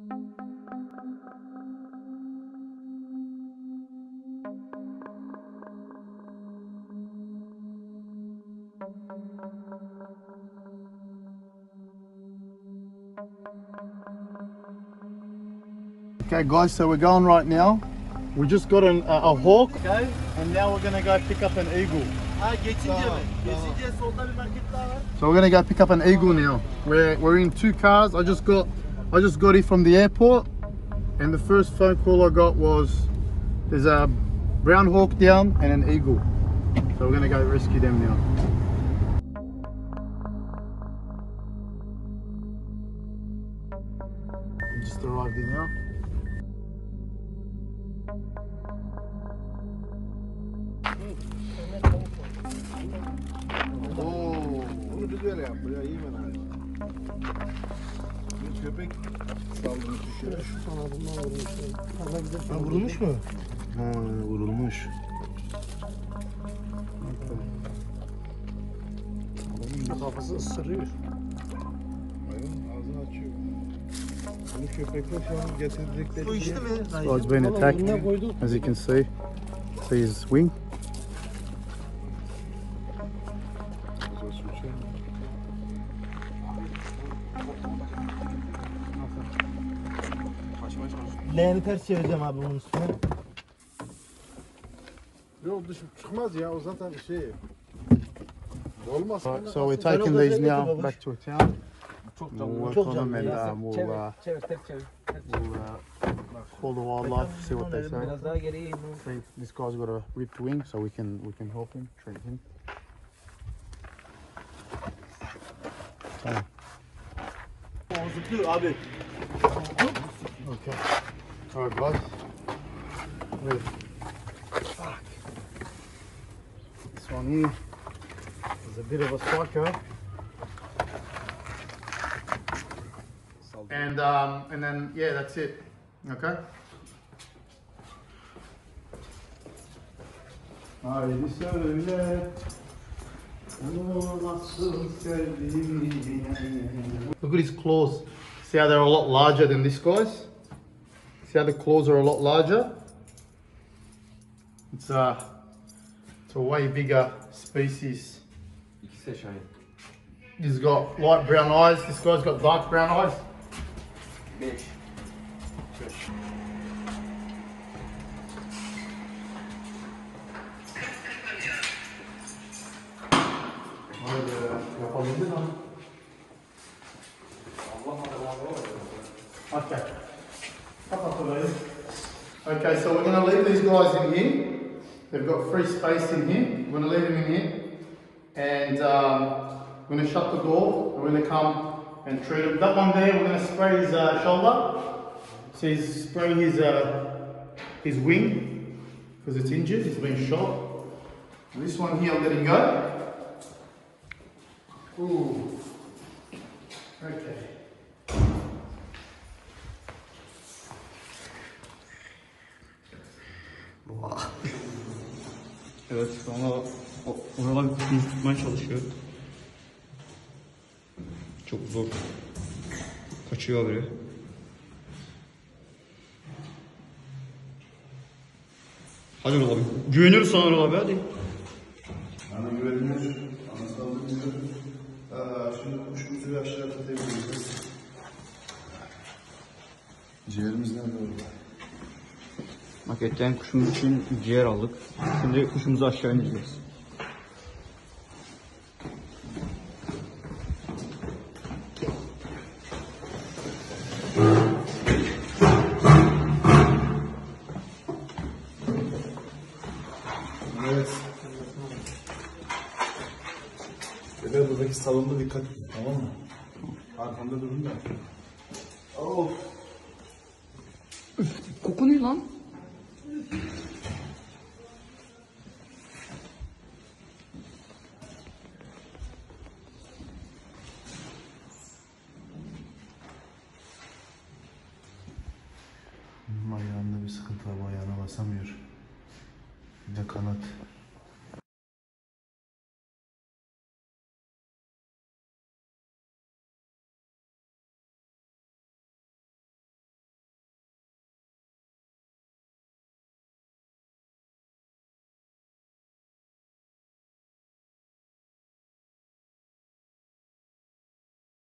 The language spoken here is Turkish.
Okay guys, so we're going right now. We just got a hawk, okay, and now we're gonna go pick up an eagle. So we're gonna go pick up an eagle now. We're in two cars. I just got it from the airport, and the first phone call I got was there's a brown hawk down and an eagle. So we're gonna go rescue them now. We just arrived in now. Bunu biz öyle yapıyor ya, iyi ben abi. Bir köpek saldırmış düşüyor. Sana bundan vurmuş. Ha, vurulmuş mu? Ha, vurulmuş. Kafası ısırıyor. Hayvan ağzını açıyor. Bunu köpekler şu an getirecekler. Bu işte mi? So it's been attacked, as you can see. See his wing. Leğeni ters çevireceğim abi bunun üstüne. Yok çıkmaz ya, o zaten şey. Olmaz. So we're taking these now back to a town. We'll work on them and we'll call the wildlife, see what they say. Biraz daha geriye in. See, this guy's got a ripped wing, so we can help him, treat him. Zıplıyor abi. Okay. Alright guys. Ready. This one here is a bit of a psycho. And then yeah, that's it. Okay. Haydi söyle. Look at his claws. See how they're a lot larger than this guy's? See how the claws are a lot larger? It's a way bigger species. He's got light brown eyes. This guy's got dark brown eyes. Okay. Okay, so we're going to leave these guys in here. They've got free space in here. We're going to leave them in here. And we're going to shut the door. And we're going to come and treat him. That one there, we're going to spray his shoulder. So he's spraying his wing because it's injured. He's been shot. And this one here, I'm letting go. Ooh. Okay. Evet, şu anda oralar bir kuşunu tutmaya çalışıyor. Çok zor. Kaçıyor haberi. Hadi Ural abi. Güveniyoruz sana Ural abi, hadi. Bana güveniyor. Bana saldırmıyor. Şimdi kuşumuzu bir aşağı katabiliriz. Ciğerimiz nerede orada? Maketten kuşumuz için ciğer aldık. Şimdi kuşumuzu aşağı indireceğiz. Evet. Beyler buradaki salonda dikkat et, tamam mı? Arkamda durun da. Oh. Koku ne lan? Ayağında bir sıkıntı var, ayağına basamıyor. Bir de kanat.